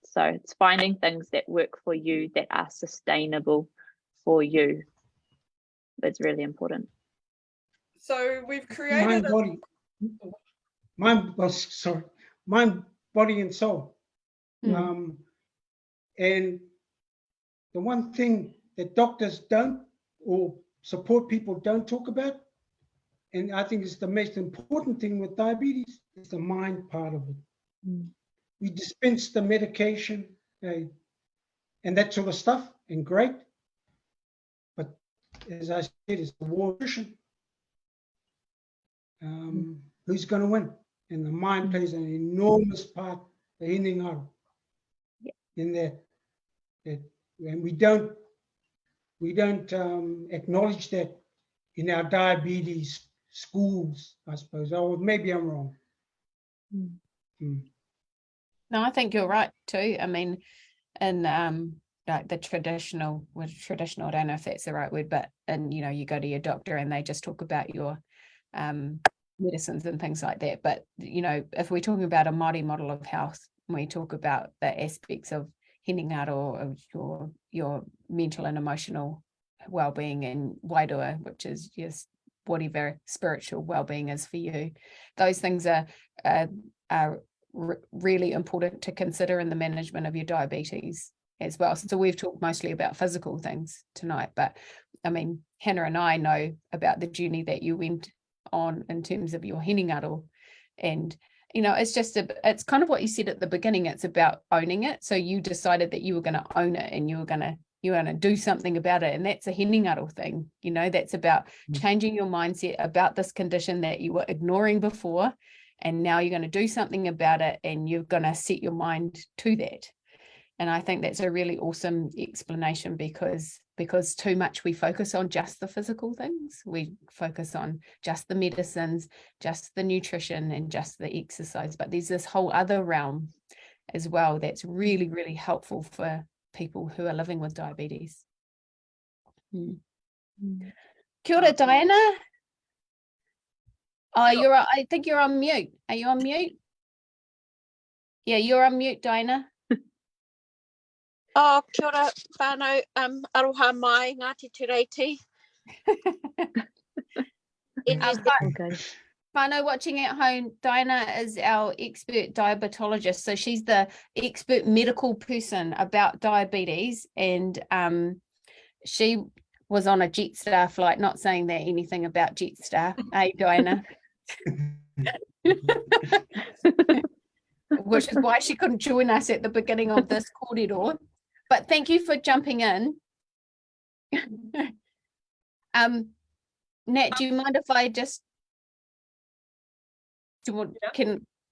so it's finding things that work for you that are sustainable for you. That's really important. So we've created mind, body and soul. And the one thing that doctors don't, or support people don't talk about, and I think it's the most important thing with diabetes, is the mind part of it. We dispense the medication and that sort of stuff, and great. But as I said, it's the war of nutrition. Who's going to win? And the mind plays an enormous part in that. And we don't acknowledge that in our diabetes schools, I suppose. Or maybe I'm wrong. No, I think you're right too. I mean, in like the traditional, I don't know if that's the right word, but you go to your doctor and they just talk about your medicines and things like that. But if we're talking about a Māori model of health, we talk about the aspects of hinengaro, of your mental and emotional well-being, and wairua, which is just whatever spiritual well-being is for you. Those things are really important to consider in the management of your diabetes as well. So we've talked mostly about physical things tonight, but I mean, Hannah and I know about the journey that you went on in terms of your hinengaro, and it's kind of what you said at the beginning. It's about owning it. So you decided that you were going to own it, and you were going to do something about it, and that's a hinengaro thing. That's about changing your mindset about this condition that you were ignoring before, and now you're going to do something about it, and you're going to set your mind to that. And I think that's a really awesome explanation, because too much we focus on just the physical things. We focus on just the medicines, just the nutrition, and just the exercise. But there's this whole other realm as well that's really, really helpful for people who are living with diabetes. Kia ora, Diana. Oh, I think you're on mute. Are you on mute? Yeah, you're on mute, Diana. Oh, kia ora whānau, aroha mai, Ngāti Tireti. Okay. Whānau watching at home, Diana is our expert diabetologist. So she's the expert medical person about diabetes. And she was on a Jetstar flight, not saying that anything about Jetstar. Hey, Diana. Which is why she couldn't join us at the beginning of this corridor. But thank you for jumping in. Nat, do you mind if I just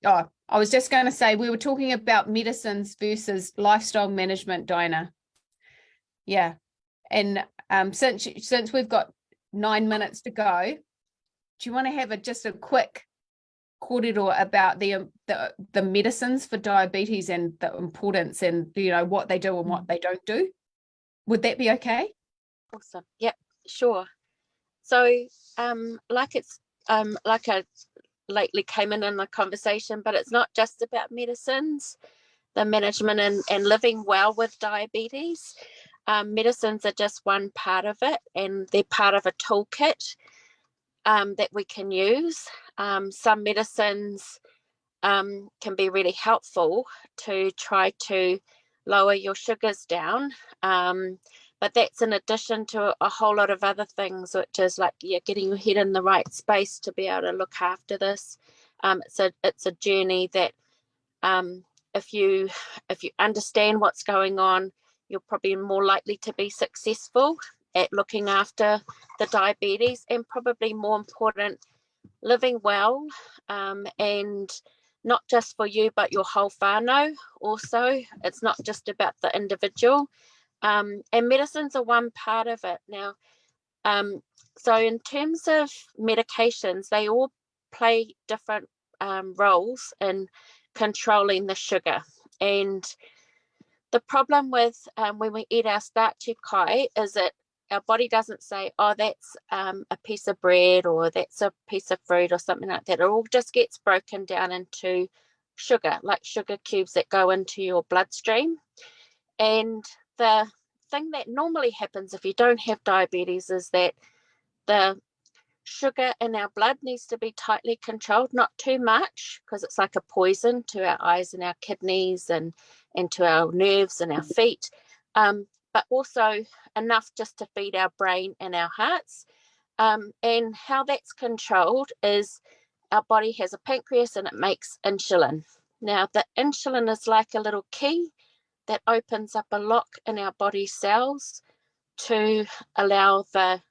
I was just going to say we were talking about medicines versus lifestyle management, Dinah. Yeah. And since we've got 9 minutes to go, do you want to have just a quick corridor about the medicines for diabetes and the importance and what they do and what they don't do? Would that be okay? Awesome. Yep, sure. So like I lately came in the conversation, but it's not just about medicines, the management and living well with diabetes. Medicines are just one part of it, and they're part of a toolkit that we can use. Some medicines can be really helpful to try to lower your sugars down. But that's in addition to a whole lot of other things, which is like getting your head in the right space to be able to look after this. It's a journey that if you understand what's going on, you're probably more likely to be successful at looking after the diabetes, and probably more important, living well, and not just for you, but your whole whānau also. It's not just about the individual. And medicines are one part of it. Now, so in terms of medications, they all play different roles in controlling the sugar. And the problem with when we eat our starchy kai is that our body doesn't say, oh, that's a piece of bread or that's a piece of fruit or something like that. It all just gets broken down into sugar, like sugar cubes that go into your bloodstream. And the thing that normally happens if you don't have diabetes is that the sugar in our blood needs to be tightly controlled, not too much, because it's like a poison to our eyes and our kidneys and to our nerves and our feet, but also enough just to feed our brain and our hearts. And how that's controlled is our body has a pancreas and it makes insulin. Now, the insulin is like a little key that opens up a lock in our body cells to allow the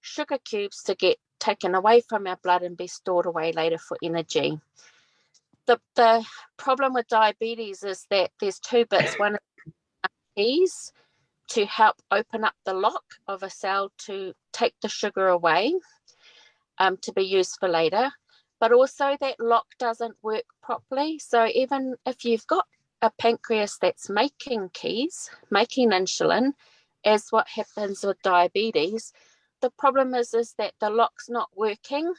sugar cubes to get taken away from our blood and be stored away later for energy. The problem with diabetes is that there's two bits. One is keys to help open up the lock of a cell to take the sugar away, to be used for later, but also that lock doesn't work properly. So even if you've got a pancreas that's making keys, making insulin, as what happens with diabetes, the problem is that the lock's not working,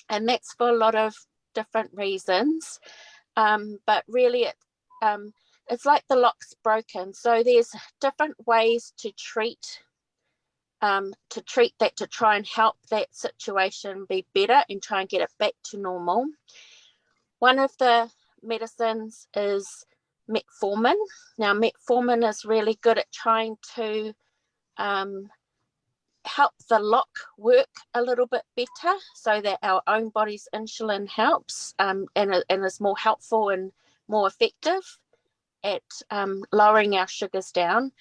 and that's for a lot of different reasons. But really, it's like the lock's broken. So there's different ways to treat that, to try and help that situation be better and try and get it back to normal. One of the medicines is metformin. Now, metformin is really good at trying to help the lock work a little bit better, so that our own body's insulin helps, and is more helpful and more effective at lowering our sugars down.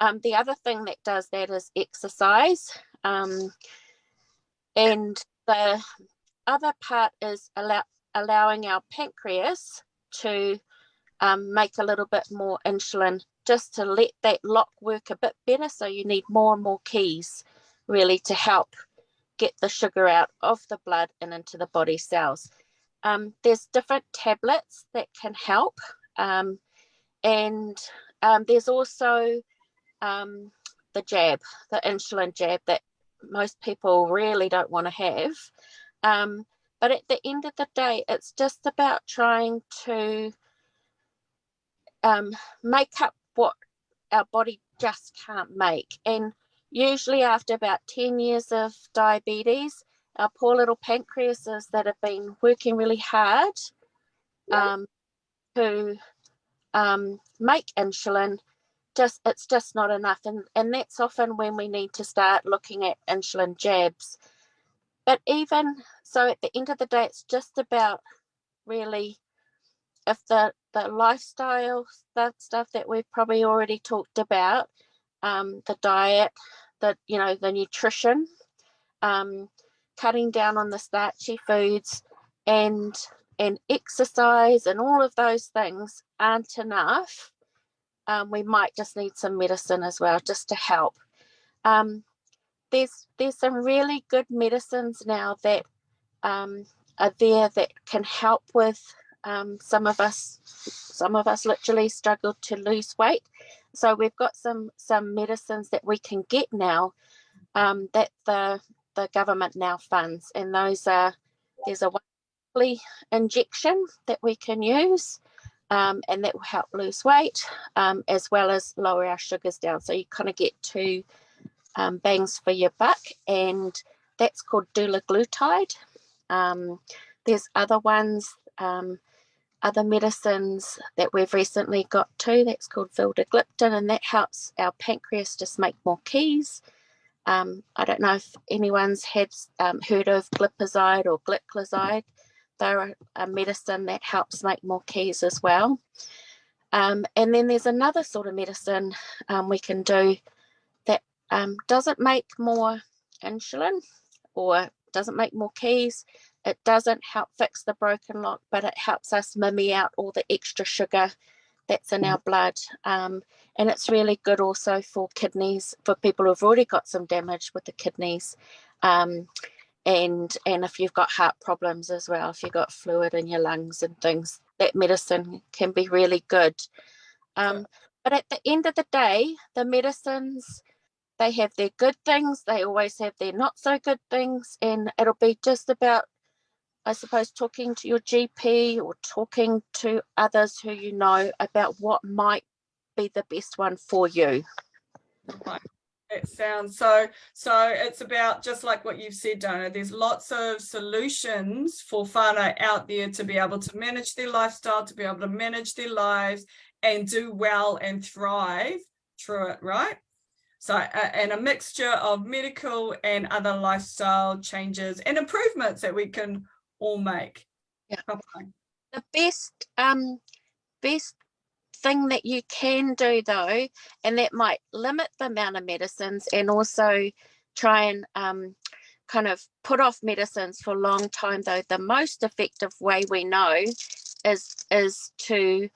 The other thing that does that is exercise, and the other part is allowing our pancreas to make a little bit more insulin, just to let that lock work a bit better. So you need more and more keys really to help get the sugar out of the blood and into the body cells. There's different tablets that can help, and there's also the jab, the insulin jab that most people really don't want to have. But at the end of the day, it's just about trying to make up what our body just can't make. And usually after about 10 years of diabetes, our poor little pancreases that have been working really hard to make insulin, it's just not enough. And that's often when we need to start looking at insulin jabs. But even so, at the end of the day, it's just about really, if the lifestyle stuff that we've probably already talked about, the diet, the nutrition, cutting down on the starchy foods, and exercise, and all of those things aren't enough, we might just need some medicine as well, just to help. There's some really good medicines now that are there that can help with, some of us literally struggle to lose weight. So we've got some medicines that we can get now, that the government now funds, and there's a weekly injection that we can use, and that will help lose weight, as well as lower our sugars down. So you kind of get two bangs for your buck, and that's called dulaglutide. There's other ones, other medicines that we've recently got too, that's called vildagliptin, and that helps our pancreas just make more keys. I don't know if anyone's heard of glipizide or gliclazide. They're a medicine that helps make more keys as well. And then there's another sort of medicine we can do that doesn't make more insulin or doesn't make more keys. It doesn't help fix the broken lock, but it helps us mimmy out all the extra sugar that's in our blood. And it's really good also for kidneys, for people who've already got some damage with the kidneys. And if you've got heart problems as well, if you've got fluid in your lungs and things, that medicine can be really good. But at the end of the day, the medicines, they have their good things, they always have their not so good things, and it'll be just about, I suppose, talking to your GP or talking to others who you know about what might be the best one for you. It sounds so it's about, just like what you've said, Donna, there's lots of solutions for whānau out there to be able to manage their lifestyle, to be able to manage their lives and do well and thrive through it, right? So, and a mixture of medical and other lifestyle changes and improvements that we can all make. Yeah. The best thing that you can do though, and that might limit the amount of medicines and also try and kind of put off medicines for a long time though, the most effective way we know is to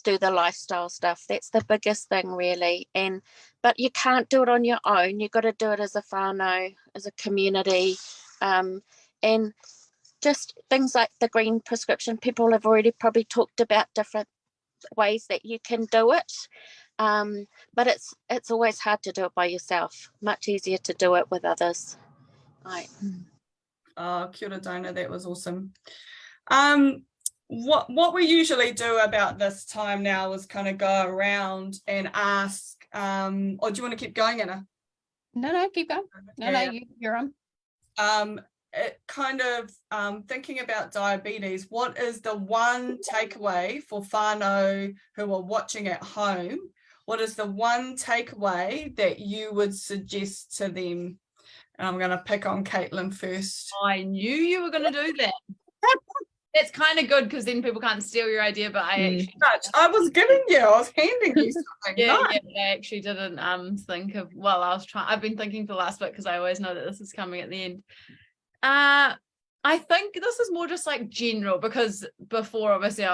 do the lifestyle stuff. That's the biggest thing really. But you can't do it on your own. You've got to do it as a whānau, as a community, and just things like the green prescription. People have already probably talked about different ways that you can do it, but it's always hard to do it by yourself. Much easier to do it with others. Right. Oh, kia ora, Donna, that was awesome. What we usually do about this time now is kind of go around and ask, or do you want to keep going, Anna? No, keep going. No, you're on. It kind of thinking about diabetes, what is the one takeaway for whānau who are watching at home? What is the one takeaway that you would suggest to them? And I'm going to pick on Caitlin first. I knew you were going to do that. That's kind of good because then people can't steal your idea, but I was handing you something. Yeah, I actually didn't think of, I've been thinking for the last bit because I always know that this is coming at the end. I think this is more just like general, because before obviously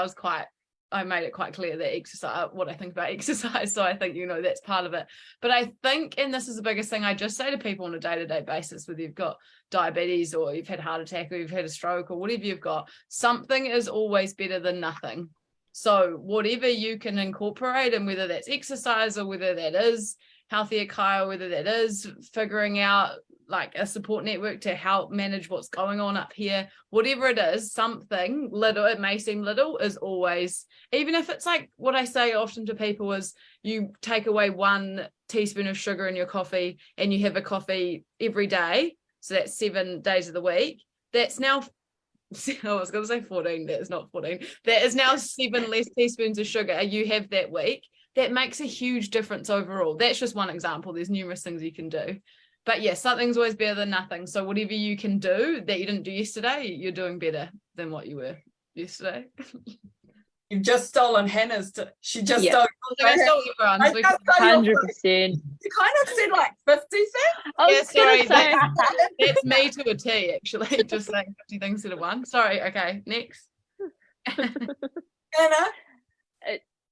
I made it quite clear that exercise, what I think about exercise, so I think that's part of it. But I think, and this is the biggest thing I just say to people on a day-to-day basis, whether you've got diabetes or you've had a heart attack or you've had a stroke or whatever you've got, something is always better than nothing. So whatever you can incorporate, and whether that's exercise or whether that is healthier kaya, whether that is figuring out like a support network to help manage what's going on up here, whatever it is, something little, it may seem little, is always, even if it's like what I say often to people is you take away 1 teaspoon of sugar in your coffee and you have a coffee every day. So that's 7 days of the week. That's now, I was going to say 14, that is not 14. That is now 7 less teaspoons of sugar you have that week. That makes a huge difference overall. That's just one example. There's numerous things you can do. But yeah, something's always better than nothing. So whatever you can do that you didn't do yesterday, you're doing better than what you were yesterday. You've just stolen Hannah's. She just Yeah. stole. I stole everyone's. I just stole your 100%. You kind of said like 50 cents. I was Yeah, sorry, gonna say, That's me to a T, actually. Just saying 50 things instead of 1. Sorry. Okay, next. Hannah.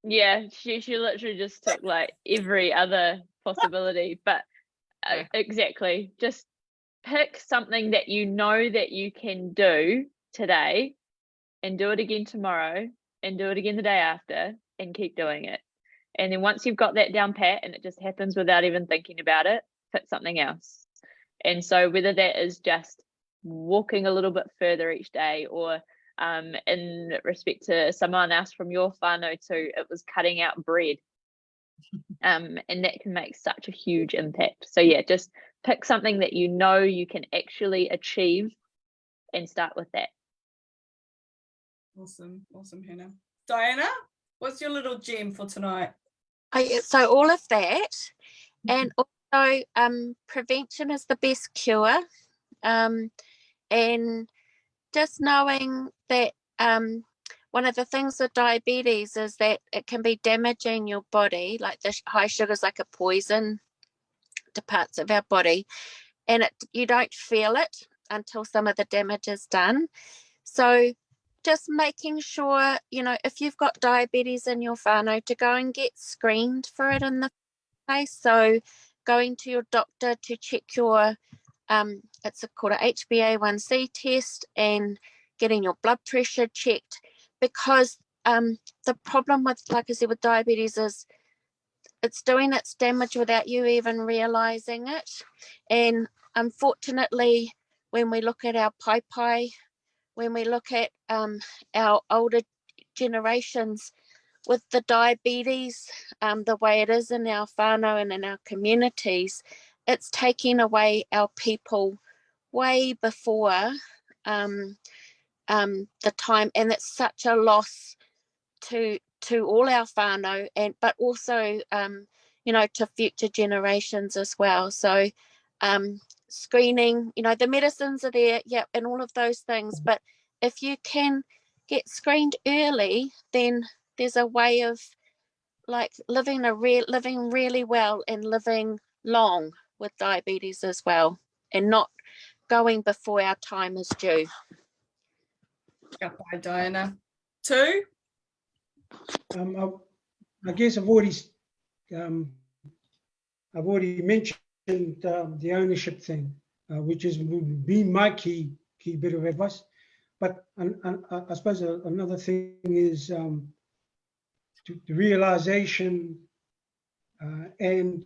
yeah, she literally just took like every other possibility, but Yeah. exactly, just pick something that you know that you can do today and do it again tomorrow and do it again the day after and keep doing it. And then once you've got that down pat and it just happens without even thinking about it, pick something else. And so whether that is just walking a little bit further each day, or in respect to someone else from your whānau too, it was cutting out bread. And that can make such a huge impact. So yeah, just pick something that you know you can actually achieve and start with that. Awesome, Hannah. Diana, what's your little gem for tonight? So all of that, and also prevention is the best cure, and just knowing that one of the things with diabetes is that it can be damaging your body, like the high sugar is like a poison to parts of our body, and you don't feel it until some of the damage is done. So just making sure, if you've got diabetes in your whānau, to go and get screened for it in the place. So going to your doctor to check your, it's called a HbA1c test, and getting your blood pressure checked, because the problem with, like I said, with diabetes is it's doing its damage without you even realizing it. And unfortunately, when we look at our pai, when we look at our older generations with the diabetes, the way it is in our whānau and in our communities, it's taking away our people way before the time, and it's such a loss to all our whānau, but also to future generations as well. So screening, the medicines are there, and all of those things, but if you can get screened early, then there's a way of like living really well and living long with diabetes as well, and not going before our time is due. Bye, Diana. 2. I guess I've already mentioned the ownership thing, which would be my key bit of advice. But I suppose another thing is the realization and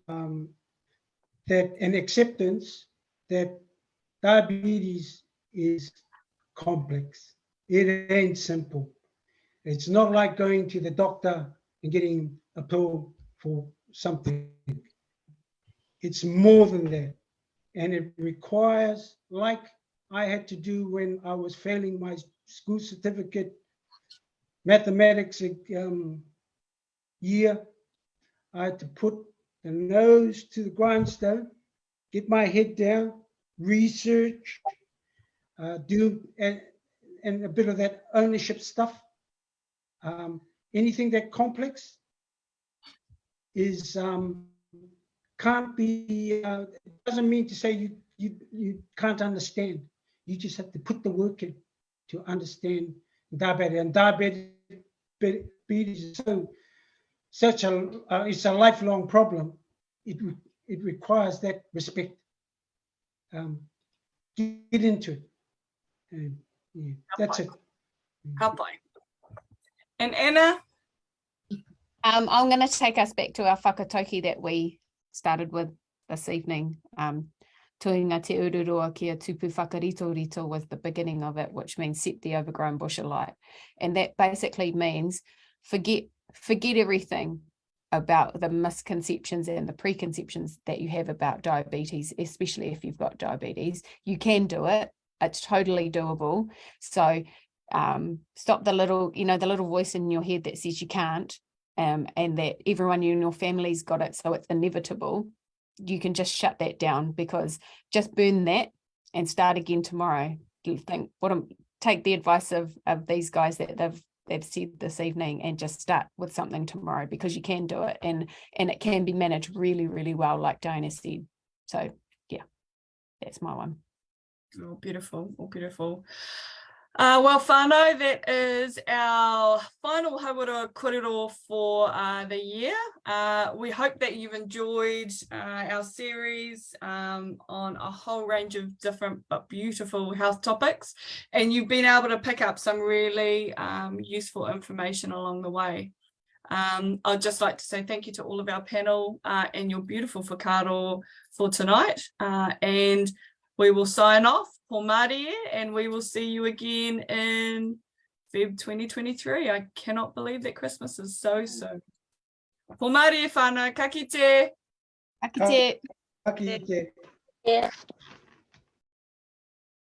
that an acceptance that diabetes is complex. It ain't simple. It's not like going to the doctor and getting a pill for something. It's more than that. And it requires, like I had to do when I was failing my school certificate mathematics year, I had to put the nose to the grindstone, get my head down, research, do and a bit of that ownership stuff. Anything that complex is can't be. It doesn't mean to say you can't understand. You just have to put the work in to understand diabetes. And diabetes is such a it's a lifelong problem. It requires that respect. Get into it. Yeah, that's it. Ka pai. And Anna? I'm going to take us back to our whakatauki that we started with this evening. Tuinga te ururua kia tupu whakarito rito was the beginning of it, which means set the overgrown bush alight. And that basically means forget everything about the misconceptions and the preconceptions that you have about diabetes, especially if you've got diabetes. You can do it. It's totally doable. So stop the little voice in your head that says you can't, and that everyone in your family's got it, so it's inevitable. You can just shut that down, because just burn that and start again tomorrow. Take the advice of these guys that they've said this evening, and just start with something tomorrow, because you can do it, and it can be managed really, really well, like Diana said. So yeah, that's my one. Oh, beautiful. Oh, beautiful. Well, whānau, that is our final hauora kōrero for the year. We hope that you've enjoyed our series on a whole range of different but beautiful health topics, and you've been able to pick up some really useful information along the way. I'd just like to say thank you to all of our panel and your beautiful whakaaro for tonight, and we will sign off. Por Mārie, and we will see you again in Feb 2023. I cannot believe that Christmas is so soon. Por Mārie whānau, ka kite. Ka kite. Ka kite. Yeah.